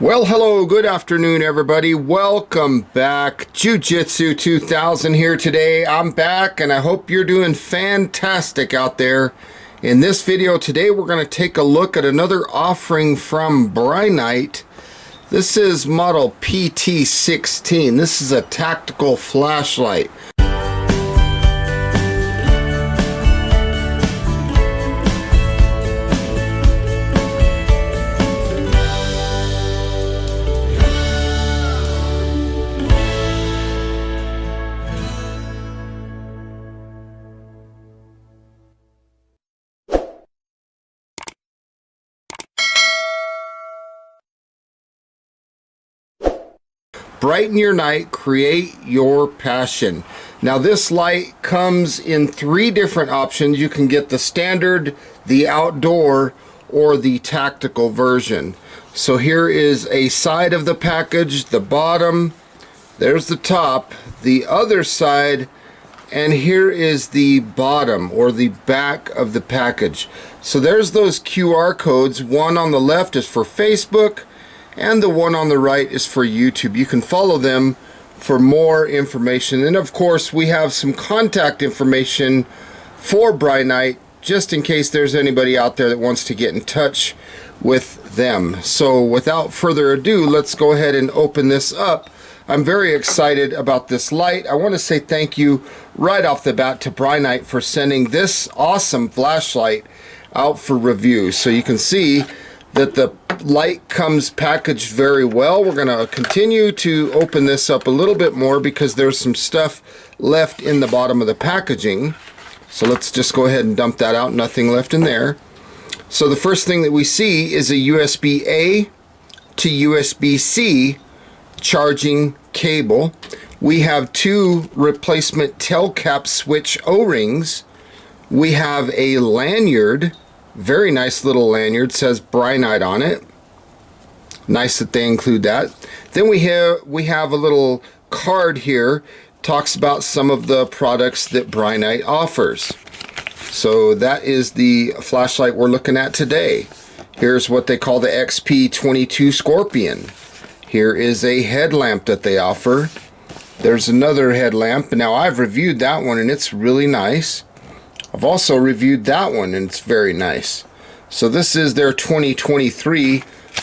Well, hello, good afternoon, everybody. Welcome back. Jiu-Jitsu 2000 here today. I'm back, and I hope you're doing fantastic out there. In this video today, we're going to take a look at another offering from Brinyte. This is model PT16. This is a tactical flashlight. Brighten your night, create your passion. Now this light comes in 3 different options. You can get the standard, the outdoor, or the tactical version. So here is a side of the package, the bottom, there's the top, the other side, and here is the bottom or the back of the package. So there's those QR codes. One on the left is for Facebook, and the one on the right is for YouTube. You can follow them for more information. And of course, we have some contact information for Brinyte, just in case there's anybody out there that wants to get in touch with them. So without further ado, let's go ahead and open this up. I'm very excited about this light. I want to say thank you right off the bat to Brinyte for sending this awesome flashlight out for review. So you can see that the light comes packaged very well. We're going to continue to open this up a little bit more because there's some stuff left in the bottom of the packaging. So let's just go ahead and dump that out. Nothing left in there. So the first thing that we see is a USB-A to USB-C charging cable. We have 2 replacement tail cap switch O-rings. We have a lanyard. Very nice little lanyard, says Brinyte on it. Nice that they include that. Then we have a little card here, talks about some of the products that Brinyte offers. So that is the flashlight we're looking at today. Here's what they call the XP22 Scorpion. Here is a headlamp that they offer. There's another headlamp. Now I've reviewed that one and it's really nice. I've also reviewed that one and it's very nice. So this is their 2023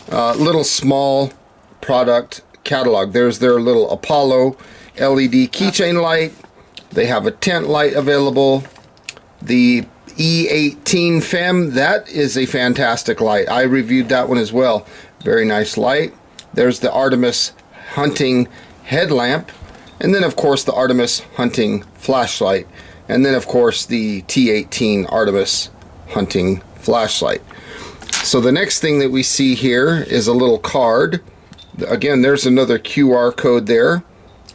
little small product catalog. There's their little Apollo LED keychain light. They have a tent light available. The E18 FEM, that is a fantastic light. I reviewed that one as well. Very nice light. There's the Artemis hunting headlamp. And then of course the Artemis hunting flashlight. And then of course the T18 Artemis hunting flashlight. So the next thing that we see here is a little card. Again, there's another QR code there.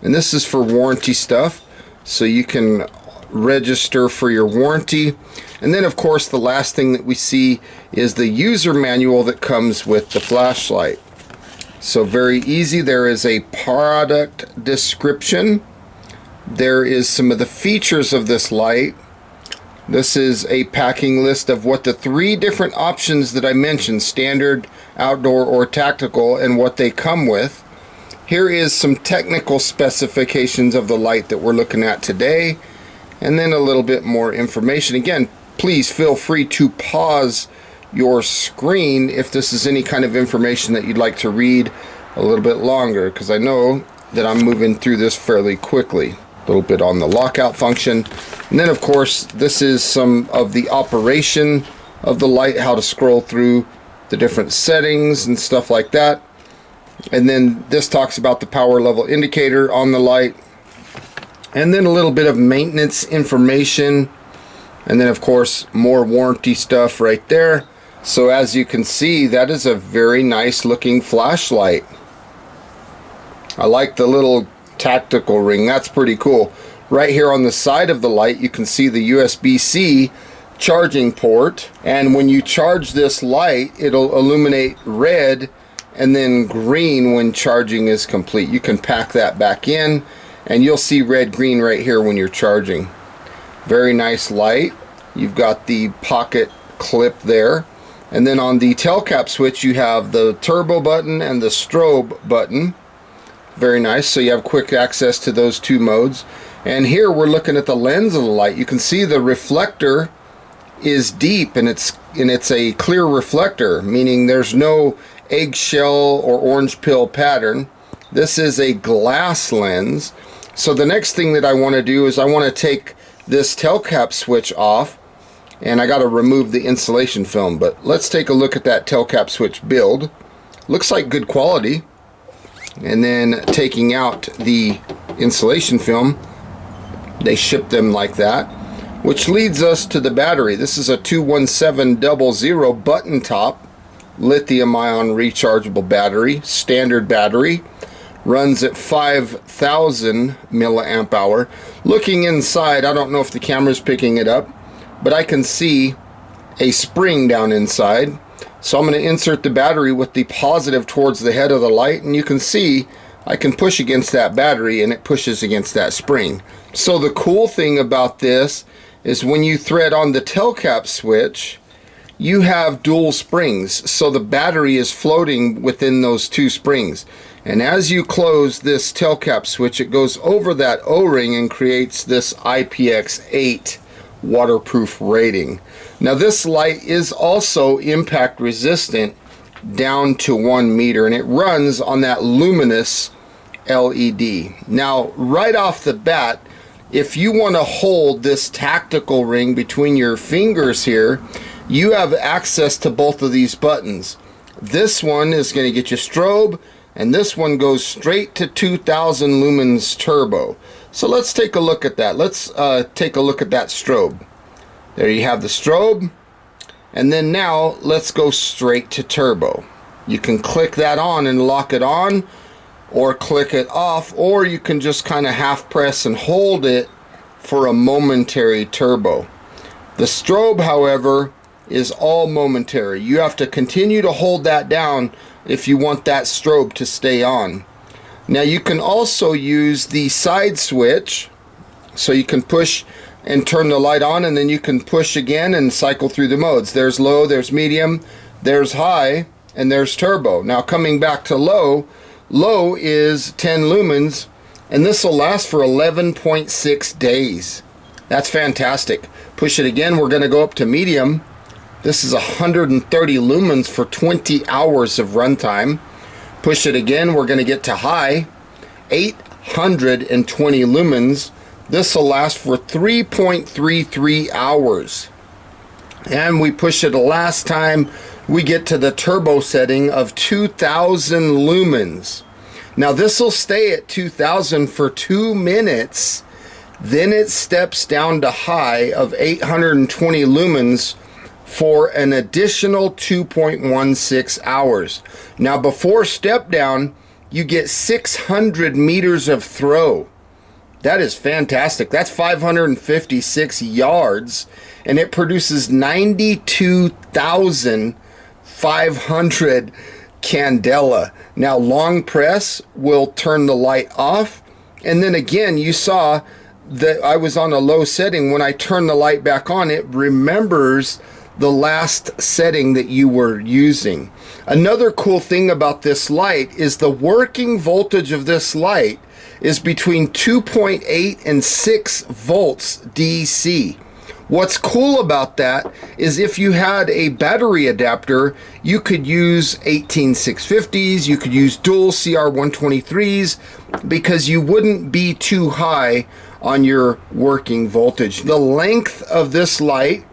And this is for warranty stuff. So you can register for your warranty. And then of course the last thing that we see is the user manual that comes with the flashlight. So very easy. There is a product description. There is some of the features of this light. This is a packing list of what the 3 different options that I mentioned, standard, outdoor, or tactical, and what they come with. Here is some technical specifications of the light that we're looking at today, and then a little bit more information. Again, please feel free to pause your screen if this is any kind of information that you'd like to read a little bit longer, because I know that I'm moving through this fairly quickly. A little bit on the lockout function, and then of course this is some of the operation of the light, how to scroll through the different settings and stuff like that. And then this talks about the power level indicator on the light, and then a little bit of maintenance information, and then of course more warranty stuff right there. So as you can see, that is a very nice looking flashlight. I like the little tactical ring. That's pretty cool. Right here on the side of the light you can see the USB-C charging port, and when you charge this light it'll illuminate red and then green when charging is complete. You can pack that back in and you'll see red green right here when you're charging. Very nice light. You've got the pocket clip there. And then on the tail cap switch, you have the turbo button and the strobe button. Very nice. So you have quick access to those two modes. And here we're looking at the lens of the light. You can see the reflector is deep, and it's a clear reflector, meaning there's no eggshell or orange pill pattern. This is a glass lens. So the next thing that I want to do is I want to take this tail cap switch off, and I got to remove the insulation film. But let's take a look at that tail cap switch build. Looks like good quality. And then taking out the insulation film, they ship them like that, which leads us to the battery. This is a 21700 button top lithium ion rechargeable battery, standard battery, runs at 5,000 milliamp hour. Looking inside, I don't know if the camera's picking it up, but I can see a spring down inside. So I'm going to insert the battery with the positive towards the head of the light, and you can see I can push against that battery and it pushes against that spring. So the cool thing about this is when you thread on the tail cap switch, you have dual springs, so the battery is floating within those two springs. And as you close this tail cap switch, it goes over that O-ring and creates this IPX8 waterproof rating. Now this light is also impact resistant down to 1 meter, and it runs on that luminous LED. Now right off the bat, if you want to hold this tactical ring between your fingers here, you have access to both of these buttons. This one is going to get you strobe, and this one goes straight to 2000 lumens turbo. So let's take a look at that. Let's take a look at that strobe. There you have the strobe, and then now let's go straight to turbo. You can click that on and lock it on, or click it off, or you can just kind of half press and hold it for a momentary turbo. The strobe, however, is all momentary. You have to continue to hold that down if you want that strobe to stay on. Now you can also use the side switch, so you can push and turn the light on, and then you can push again and cycle through the modes. There's low, there's medium, there's high, and there's turbo. Now coming back to low, low is 10 lumens, and this will last for 11.6 days. That's fantastic. Push it again, we're going to go up to medium. This is 130 lumens for 20 hours of runtime. Push it again, we're going to get to high, 820 lumens. This will last for 3.33 hours. And we push it a last time, we get to the turbo setting of 2000 lumens. Now this will stay at 2000 for 2 minutes, then it steps down to high of 820 lumens for an additional 2.16 hours. Now before step down, you get 600 meters of throw. That is fantastic. That's 556 yards, and it produces 92,500 candela. Now long press will turn the light off, and then again you saw that I was on a low setting. When I turn the light back on, it remembers the last setting that you were using. Another cool thing about this light is the working voltage of this light is between 2.8 and 6 volts DC. What's cool about that is if you had a battery adapter, you could use 18650s, you could use dual CR123s, because you wouldn't be too high on your working voltage. The length of this light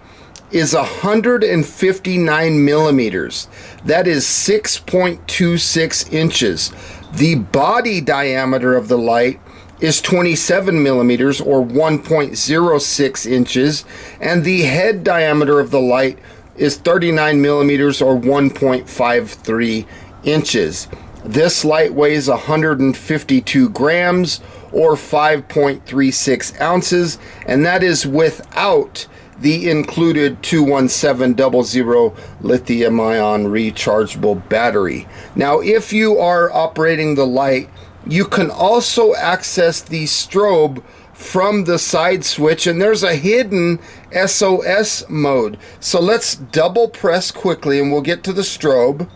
is 159 millimeters. That is 6.26 inches. The body diameter of the light is 27 millimeters or 1.06 inches, and the head diameter of the light is 39 millimeters or 1.53 inches. This light weighs 152 grams or 5.36 ounces, and that is without the included 21700 lithium ion rechargeable battery. Now if you are operating the light, you can also access the strobe from the side switch, and there's a hidden SOS mode. So let's double press quickly and we'll get to the strobe.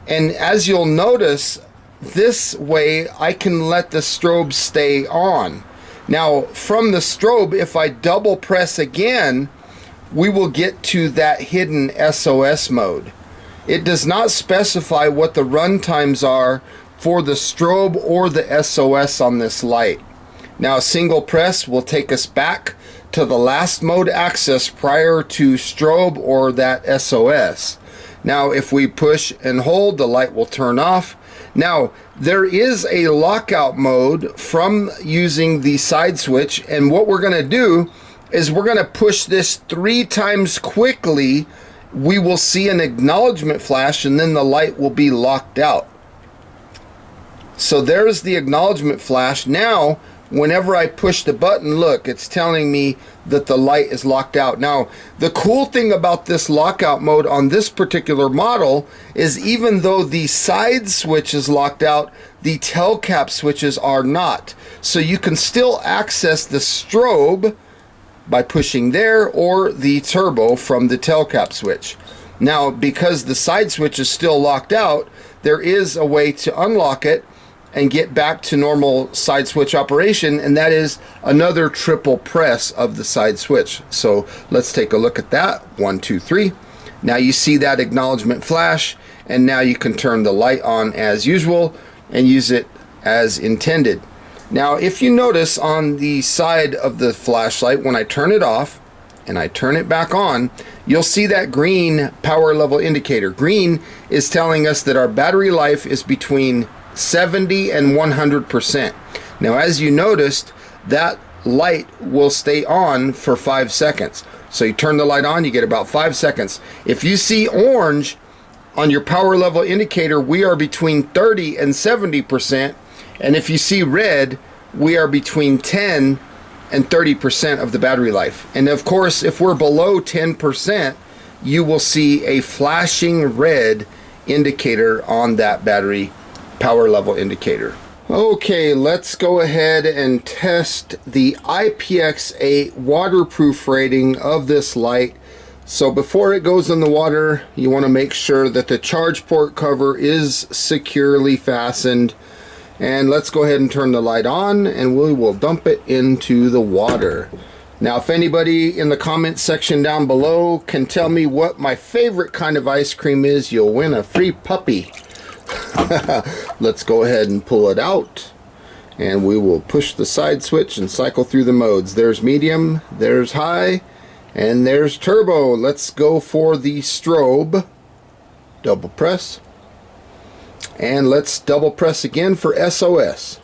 And as you'll notice, this way I can let the strobe stay on. Now from the strobe, if I double press again, we will get to that hidden SOS mode. It does not specify what the run times are for the strobe or the SOS on this light. Now a single press will take us back to the last mode access prior to strobe or that SOS. Now if we push and hold, the light will turn off. Now there is a lockout mode from using the side switch, and what we're going to do is we're going to push this 3 times quickly. We will see an acknowledgement flash and then the light will be locked out. So there's the acknowledgement flash. Now whenever I push the button, look, it's telling me that the light is locked out. Now the cool thing about this lockout mode on this particular model is even though the side switch is locked out, the tail cap switches are not. So you can still access the strobe by pushing there, or the turbo from the tail cap switch. Now because the side switch is still locked out, there is a way to unlock it and get back to normal side switch operation, and that is another triple press of the side switch. So let's take a look at that. 1, 2, 3. Now you see that acknowledgement flash, and now you can turn the light on as usual and use it as intended. Now if you notice on the side of the flashlight, when I turn it off and I turn it back on, you'll see that green power level indicator. Green is telling us that our battery life is between 70 and 100%. Now as you noticed, that light will stay on for 5 seconds. So you turn the light on, you get about 5 seconds. If you see orange on your power level indicator, we are between 30 and 70%. And if you see red, we are between 10 and 30% of the battery life. And of course, if we're below 10%, you will see a flashing red indicator on that battery power level indicator. Okay, let's go ahead and test the IPX8 waterproof rating of this light. So before it goes in the water, you want to make sure that the charge port cover is securely fastened. And let's go ahead and turn the light on, and we will dump it into the water. Now if anybody in the comment section down below can tell me what my favorite kind of ice cream is, you'll win a free puppy. Let's go ahead and pull it out, and we will push the side switch and cycle through the modes. There's medium, there's high, and there's turbo. Let's go for the strobe. Double press, and let's double press again for SOS.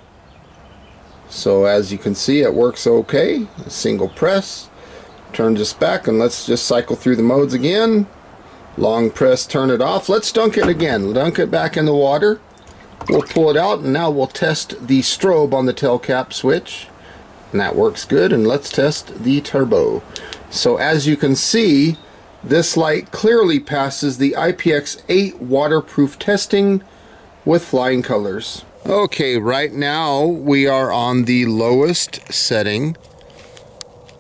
So as you can see, it works okay. A single press turns us back, and let's just cycle through the modes again. Long press, turn it off. Let's dunk it again. Dunk it back in the water. We'll pull it out, and now we'll test the strobe on the tail cap switch. And that works good. And let's test the turbo. So as you can see, this light clearly passes the IPX8 waterproof testing with flying colors. Okay, right now we are on the lowest setting.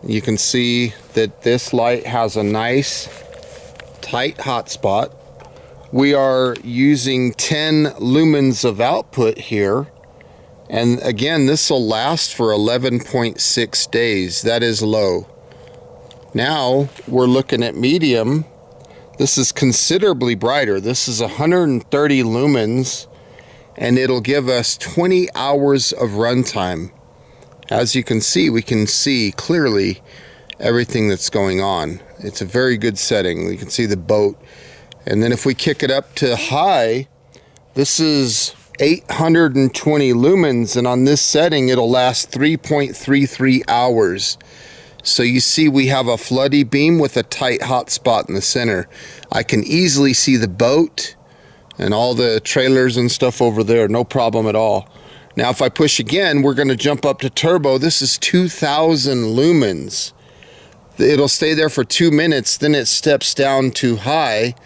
You can see that this light has a nice tight hotspot. We are using 10 lumens of output here, and again this will last for 11.6 days. That is low. Now we're looking at medium. This is considerably brighter. This is 130 lumens, and it'll give us 20 hours of runtime. As you can see, we can see clearly everything that's going on. It's a very good setting. You can see the boat. And then if we kick it up to high, this is 820 lumens, and on this setting it'll last 3.33 hours. So you see we have a floody beam with a tight hot spot in the center. I can easily see the boat and all the trailers and stuff over there, no problem at all. Now if I push again, we're going to jump up to turbo. This is 2000 lumens. It'll stay there for 2 minutes, then it steps down to high,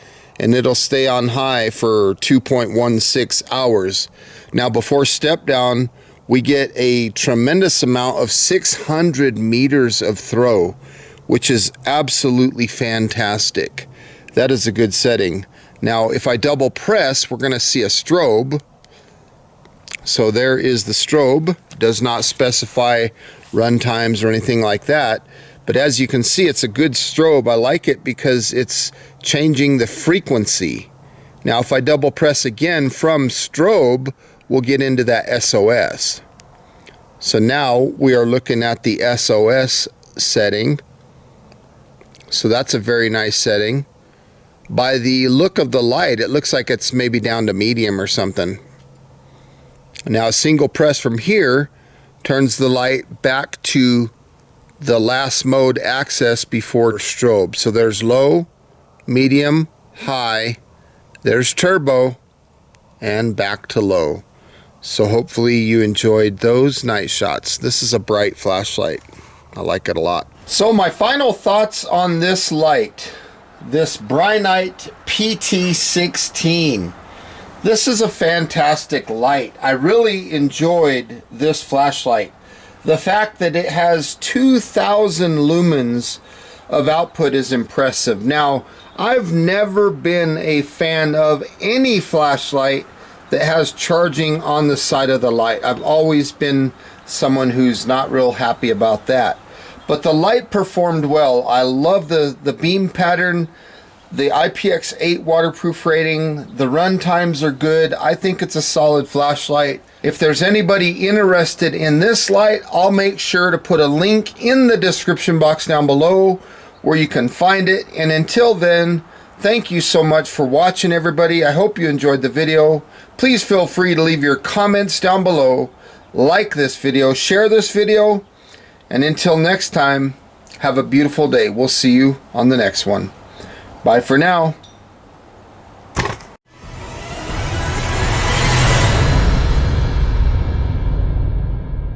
and it'll stay on high for 2.16 hours. Now before step down, we get a tremendous amount of 600 meters of throw, which is absolutely fantastic. That is a good setting. Now, if I double press, we're going to see a strobe. So there is the strobe. Does not specify run times or anything like that. But as you can see, it's a good strobe. I like it because it's changing the frequency. Now, if I double press again from strobe, we'll get into that SOS. So now we are looking at the SOS setting. So that's a very nice setting. By the look of the light, it looks like it's maybe down to medium or something. Now a single press from here turns the light back to the last mode access before strobe. So there's low, medium, high, there's turbo, and back to low. So hopefully you enjoyed those night shots. This is a bright flashlight. I like it a lot. So my final thoughts on this light, this Brinyte PT16. This is a fantastic light. I really enjoyed this flashlight. The fact that it has 2,000 lumens of output is impressive. Now, I've never been a fan of any flashlight that has charging on the side of the light. I've always been someone who's not real happy about that. But the light performed well. I love the beam pattern, the IPX8 waterproof rating, the run times are good. I think it's a solid flashlight. If there's anybody interested in this light, I'll make sure to put a link in the description box down below where you can find it. And until then, thank you so much for watching, everybody. I hope you enjoyed the video. Please feel free to leave your comments down below, like this video, share this video, and until next time, have a beautiful day. We'll see you on the next one. Bye for now.